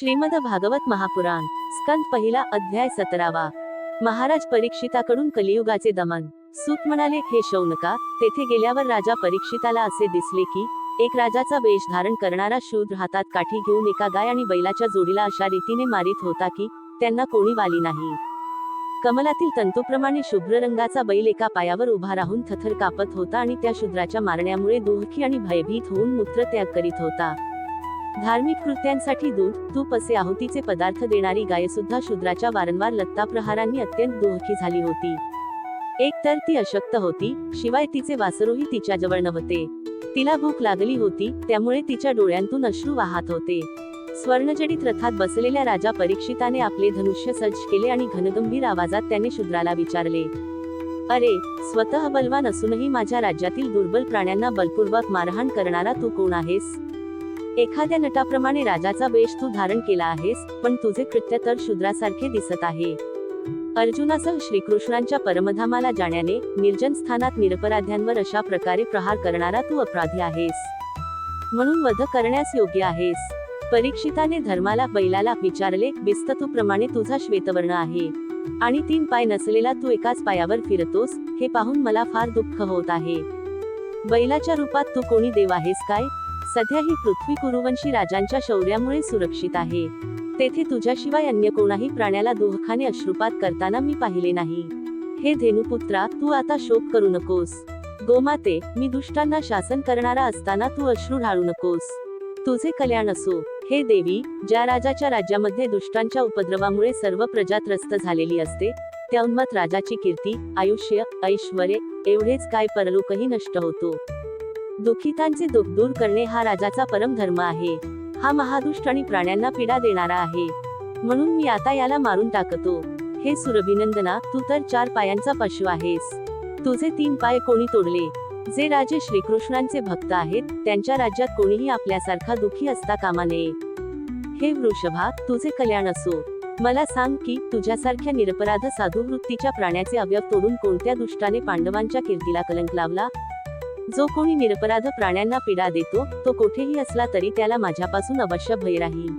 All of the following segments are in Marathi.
श्रीमद भागवत महापुराण स्कंद पहिला अध्याय 17वा। महाराज परीक्षिताकडून कलियुगाचे दमन। सूत म्हणाले, हे शौनका, तेथे गेल्यावर राजा परीक्षिताला असे दिसले की एक राजाचा वेश धारण करणारा शूद्र हातात काठी घेऊन एका गाय आणि बैलाच्या जोडीला अशा रीतीने मारित होता की त्यांना कोणी वाली नाही। कमलातील तंतूप्रमाणे शुभ्र रंगाचा बैल एका पायावर उभा राहून थरथर कापत होता आणि त्या शूद्राच्या मारण्यामुळे दुःखी आणि भयभीत होऊन मूत्रत्याग करीत होता। धार्मिक कृत्यांसाठी दूध, तूप असे आहुतीचे पदार्थ देणारी गाय सुद्धा शूद्राच्या वारंवार लत्ताप्रहारांनी अत्यंत दुःखी झाली होती। एक तर ती अशक्त होती, शिवाय तिचे वासरूही तिच्याजवळ नव्हते। तिला भूक लागली होती, त्यामुळे तिच्या डोळ्यांतून अश्रू वाहत होते। स्वर्णजडित रथात बसलेल्या राजा परीक्षिताने आपले धनुष्य सज्ज केले आणि घनगंभीर आवाजात त्याने शूद्राला विचारले, अरे, स्वतः बलवान असूनही माझ्या राज्यातील दुर्बल प्राण्यांना बलपूर्वक मारहाण करणारा तू कोण आहेस? एखाद्या नटाप्रमाणे राजाचा वेश तू धारण केला आहेस, पण तुझे कृत्य तर शूद्रासारखे दिसत आहे। अर्जुनासह श्रीकृष्णांच्या परमधामाला जाण्याने निर्जन स्थानात निरपराध्यांवर अशा प्रकारे प्रहार करणारा तू अपराधी आहेस, म्हणून वध करण्यास योग्य आहेस। परीक्षिताने धर्माला बैलाला विचारले, बिस्ततूप्रमाणे तुझा श्वेतवर्ण आहे आणि 3 पाय नसलेला तू एकाच पायावर फिरतोस, हे पाहून मला फार दुःख होत आहे। बैलाच्या रूपात तू कोणी देव आहेस काय? सध्या ही पृथ्वी कुरुवंशी राजांच्या शौर्यामुळे सुरक्षित आहे। तेथे तुझ्याशिवाय अन्य कोणाही प्राण्याला दुःखाने अश्रुपात करताना मी पाहिले नाही। हे धेनुपुत्रा, तू आता शोक करू नकोस। गोमाते, मी दुष्टांना शासन करणारा असताना तू अश्रू ढाळू नकोस। तुझे कल्याण असो। हे देवी, ज्या राजाच्या राज्यामध्ये दुष्टांच्या उपद्रवामुळे सर्व प्रजा त्रस्त झालेली असते, त्या उन्मत्त राजाची कीर्ती, आयुष्य, ऐश्वर्य एवढेच काय परलोकही नष्ट होतो। दुःखितांचे दुःख दूर करणे हा राजाचा परम धर्म आहे। हा महादुष्ट आणि प्राण्यांना पीडा देणारा आहे, म्हणून मी आता याला मारून टाकतो। हे सुरभिनंदना, तू तर 4 पायांचा पशु आहेस। तुझे 3 पाय कोणी तोडले? जे राजे श्रीकृष्णांचे भक्त आहेत, त्यांच्या राज्यात कोणीही आपल्यासारखा दुःखी असता कामा नये। हे वृषभा, तुझे कल्याण असो। मला सांग की तुझ्यासारख्या निरपराध साधू वृत्तीच्या प्राण्याचे अवयव तोडून कोणत्या दुष्टाने पांडवांच्या कीर्तीला कलंक लावला? जो कोणी निरपराध प्राण्यांना पीडा देतो, तो कोठेही असला तरी त्याला माझ्यापासून अवश्य भय राहील।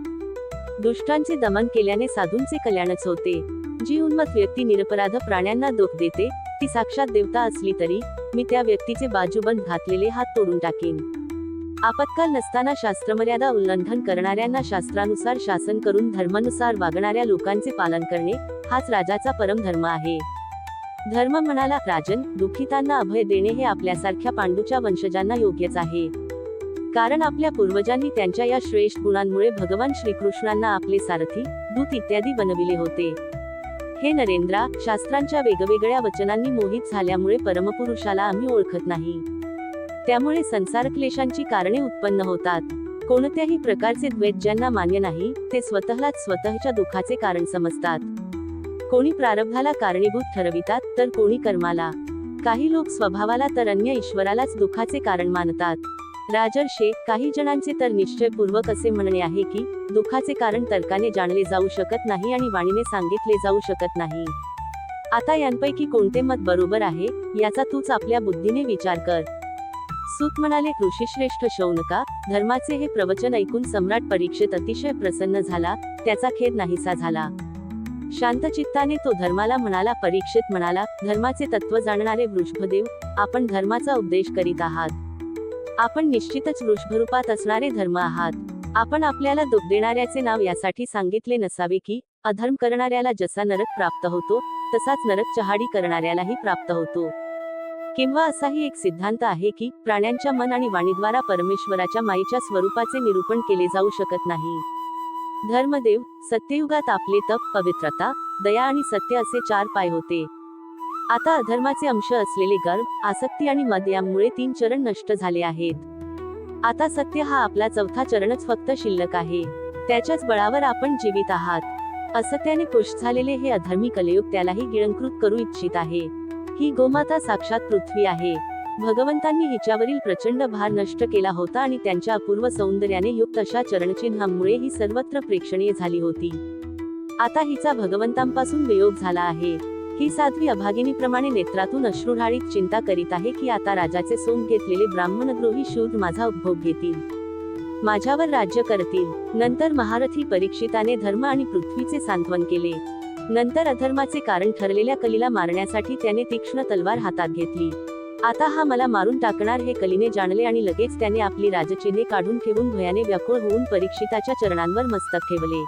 दुष्टांचे दमन केल्याने साधूंचे कल्याणच होते। जी उन्मत्त व्यक्ती निरपराध प्राण्यांना दुःख देते, ती साक्षात देवता असली तरी मी त्या व्यक्तीचे बाजूबंद घातलेले हात तोडून टाकीन। आपत्काल नसताना शास्त्रमर्यादा उल्लंघन करणाऱ्यांना शास्त्रानुसार शासन करून धर्मानुसार वागणाऱ्या लोकांचे पालन करणे हाच राजाचा परम धर्म आहे। धर्म म्हणाला, राजन, दुःखितांना अभय देणे हे आपल्यासारख्या पांडूच्या वंशजांना योग्यच आहे। कारण आपल्या पूर्वजांनी त्यांच्या या श्रेष्ठ गुणांमुळे भगवान श्रीकृष्णांना आपले सारथी, दूत इत्यादी बनविले होते। हे नरेंद्रा, शास्त्रांच्या वेगवेगळ्या वचनांनी मोहित झाल्यामुळे परमपुरुषाला आम्ही ओळखत नाही। त्यामुळे संसार क्लेशांची कारणे उत्पन्न होतात। कोणत्याही प्रकारचे द्वैत ज्यांना मान्य नाही, ते स्वतःलाच स्वतःच्या दुःखाचे कारण समजतात। कोणी प्रारब्धाला कारणीभूत ठरवितात, तर कोणी कर्माला। काही लोक स्वभावाला तर अन्य ईश्वरालाच दुःखाचे कारण मानतात। राजर्षे, काही जणांचे तर निश्चयपूर्वक असे म्हणणे आहे की दुःखाचे कारण तर्काने जाणले जाऊ शकत नाही आणि वाणीने सांगितले जाऊ शकत नाही। आता यांपैकी कोणते मत बरोबर आहे, याचा तूच आपल्या बुद्धीने विचार कर। सूत म्हणाले, ऋषीश्रेष्ठ शौनका, धर्माचे हे प्रवचन ऐकून सम्राट परीक्षित अतिशय प्रसन्न झाला, त्याचा खेद नाहीसा झाला। शांत चित्ताने तो धर्माला म्हणाला, परीक्षित म्हणाला, धर्माचे तत्व जाणणारे वृषभदेव, आपण धर्माचा उपदेश करीत आहात। आपण निश्चितच वृषभरूपात असणारे धर्म आहात। आपण आपल्याला दुःख देणाऱ्याचे नाव यासाठी सांगितले नसावे की अधर्म करणाऱ्याला जसा नरक प्राप्त होतो, तसाच नरक चहाडी करणाऱ्यालाही प्राप्त होतो। किंवा असाही एक सिद्धांत आहे की प्राण्यांच्या मन आणि वाणीद्वारा परमेश्वराच्या मायेच्या स्वरूपाचे निरूपण केले जाऊ शकत नाही। धर्मदेव, सत्ययुगात आपले तप, पवित्रता, दया आणि सत्य असे 4 पाय होते। आता अधर्माचे अंश असलेले गर्व, आसक्ती आणि मद यामुळे 3 चरण नष्ट झाले आहेत। आता सत्य हा आपला 4था चरणच फक्त शिल्लक आहे। त्याच्याच बळावर आपण जीवित आहात। असत्याने पुष्ट झालेले हे अधर्मी कलयुग त्यालाही गिळंकृत करू इच्छित आहे। ही गोमाता साक्षात पृथ्वी आहे। भगवंतांनी हिच्यावरील प्रचंड भार नष्ट केला होता आणि त्यांच्या अपूर्व सौंदर्याने युक्त अशा चरणचिन्हांमुळे ही सर्वत्र प्रेक्षणीय झाली होती। आता हिचा भगवंतांपासून वियोग झाला आहे। ही साध्वी अभागिनीप्रमाणे नेत्रातून अश्रुढाळीत चिंता करीत आहे की आता राजाचे सोंग घेतलेले ब्राह्मणद्रोही शूद्र माझा उपभोग घेतील। माझ्यावर राज्य करतील. नंतर महारथी परीक्षिताने धर्म आणि पृथ्वीचे सांत्वन केले. नंतर अधर्माचे कारण ठरलेल्या कलीला मारण्यासाठी त्याने तीक्ष्ण तलवार हातात घेतली. आता हा मला मारून टाकणार हे कलीने जाणले आणि लगेच त्याने आपली राजचिन्हे काढून ठेवून भयाने व्याकुळ होऊन परीक्षिताच्या चरणांवर मस्तक ठेवले.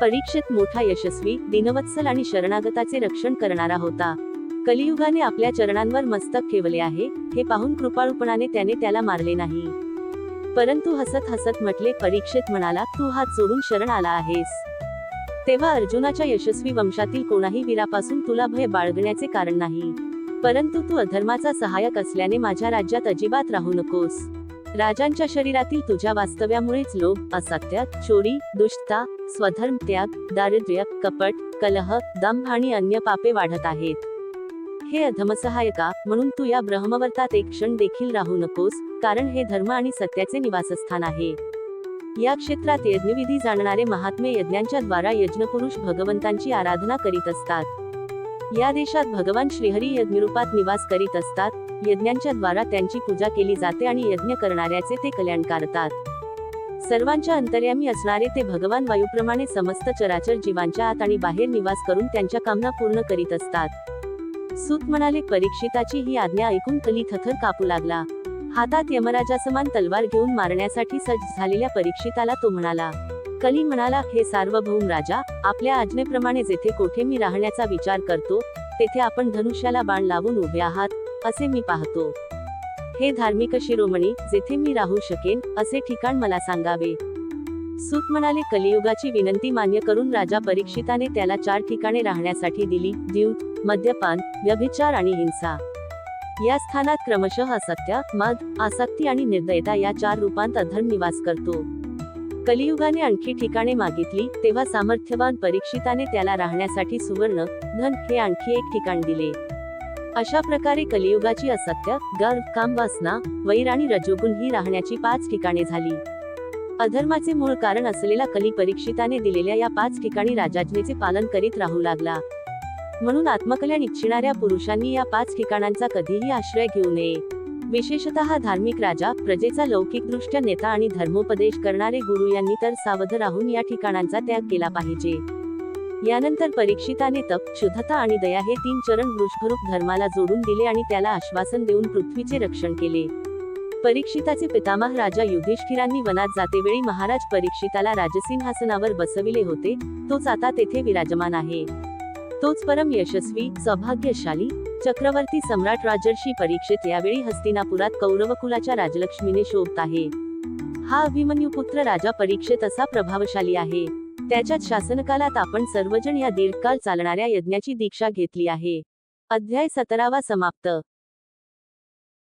परीक्षित मोठा यशस्वी, दीनवत्सल आणि शरणागताचे रक्षण करणारा होता. कलियुगाने आपल्या चरणांवर मस्तक ठेवले आहे हे पाहून कृपाळूपणाने त्याने त्याला मारले नाही, परंतु हसत हसत म्हटले. परीक्षित म्हणाला, तू हात जोडून शरण आला आहेस तेव्हा अर्जुनाच्या यशस्वी वंशातील कोणाही वीरापासून तुला भय बाळगण्याचे कारण नाही, परंतु तू अधर्माचा सहाय्यक असल्याने माझ्या राज्यात अजिबात राहू नकोस. राजांच्या शरीरातील तुझ्या वास्तव्यामुळेच लोभ, असत्य, चोरी, दुष्टता, स्वधर्म त्याग, दारिद्र्य, कपट, कलह, दंभ आणि अन्य पापे वाढत आहेत. हे अधमसहायका, म्हणून तू या ब्रह्मवर्तात एक क्षण देखील राहू नकोस, कारण हे धर्म आणि सत्याचे निवासस्थान आहे. या क्षेत्रात यज्ञविधी जाणणारे महात्मे यज्ञांच्या द्वारा यज्ञपुरुष भगवंतांची आराधना करीत असतात. या देशात भगवान श्रीहरी यज्ञरूपात निवास करीत असतात. यज्ञांच्या द्वारा त्यांची पूजा केली जाते आणि यज्ञ करणाऱ्याचे ते कल्याण करतात. सर्वांच्या अंतर्यामी असणारे ते भगवान वायूप्रमाणे समस्त चराचर जीवांच्या आत आणि बाहेर निवास करून त्यांच्या कामना पूर्ण करीत असतात. सूत म्हणाले, परीक्षिताची ही आज्ञा ऐकून कली थरथर कापू लागला. हातात यमराजासमान तलवार घेऊन मारण्यासाठी सज्ज झालेल्या परीक्षिताला तो म्हणाला. कली म्हणाला, हे सार्वभौम राजा, आपल्या आज्ञेप्रमाणे जेथे कोठे मी राहण्याचा विचार करतो तेथे आपण धनुष्याला बाण लावून उभे आहात असे मी पाहतो. हे धार्मिक शिरोमणी, जेथे मी राहू शकेन असे ठिकाण मला सांगावे. सूत म्हणाले, कलियुगाची विनंती मान्य करून राजा परीक्षिताने त्याला 4 ठिकाणे राहण्यासाठी दिली. द्यूत, मद्यपान, व्यभिचार आणि हिंसा. या स्थानात क्रमशः असत्य, मद, आसक्ती आणि निर्दयता या 4 रूपांत अधर्म निवास करतो. कलियुगाने आणखी ठिकाणे मागितली तेव्हा सामर्थ्यवान परीक्षिताने त्याला राहण्यासाठी सुवर्ण, धन हे आणखी एक ठिकाण दिले. अशा प्रकारे कलियुगाची असत्य, गर्व, कामवासना, वैर आणि रजोगुण ही राहण्याची 5 ठिकाणे झाली. अधर्माचे मूळ कारण असलेला कली परीक्षिताने दिलेल्या या 5 ठिकाणी राजाज्ञेचे पालन करीत राहू लागला. म्हणून आत्मकल्याण इच्छिणाऱ्या पुरुषांनी या 5 ठिकाणांचा कधीही आश्रय घेऊ नये. विशेषतः धार्मिक राजा, प्रजेचा लौकिकदृष्ट्या नेता आणि धर्मोपदेश करणारे गुरु यांनी तर सावध राहून या ठिकाणांचा त्याग केला पाहिजे. यानंतर परीक्षिताने तप, शुद्धता आणि दया हे 3 चरण वृषभरूप धर्माला जोडून दिले आणि त्याला आश्वासन देऊन पृथ्वीचे रक्षण केले. परीक्षिताचे पितामह राजा युधिष्ठिरांनी वनात जातेवेळी महाराज परीक्षिताला राजसिंहासनावर बसविले होते. तोच आता तेथे विराजमान आहे. तोच परम यशस्वी, सौभाग्यशाली, चक्रवर्ती सम्राट राजर्षी परीक्षित यावेळी हस्तिनापुरात कौरवकुलाच्या राजलक्ष्मीने शोभत आहे. हा अभिमन्युपुत्र राजा परीक्षित असा प्रभावशाली आहे. त्याच्याच शासनकालात आपण सर्वजण या दीर्घकाळ चालणाऱ्या यज्ञाची दीक्षा घेतली आहे. अध्याय 17 समाप्त.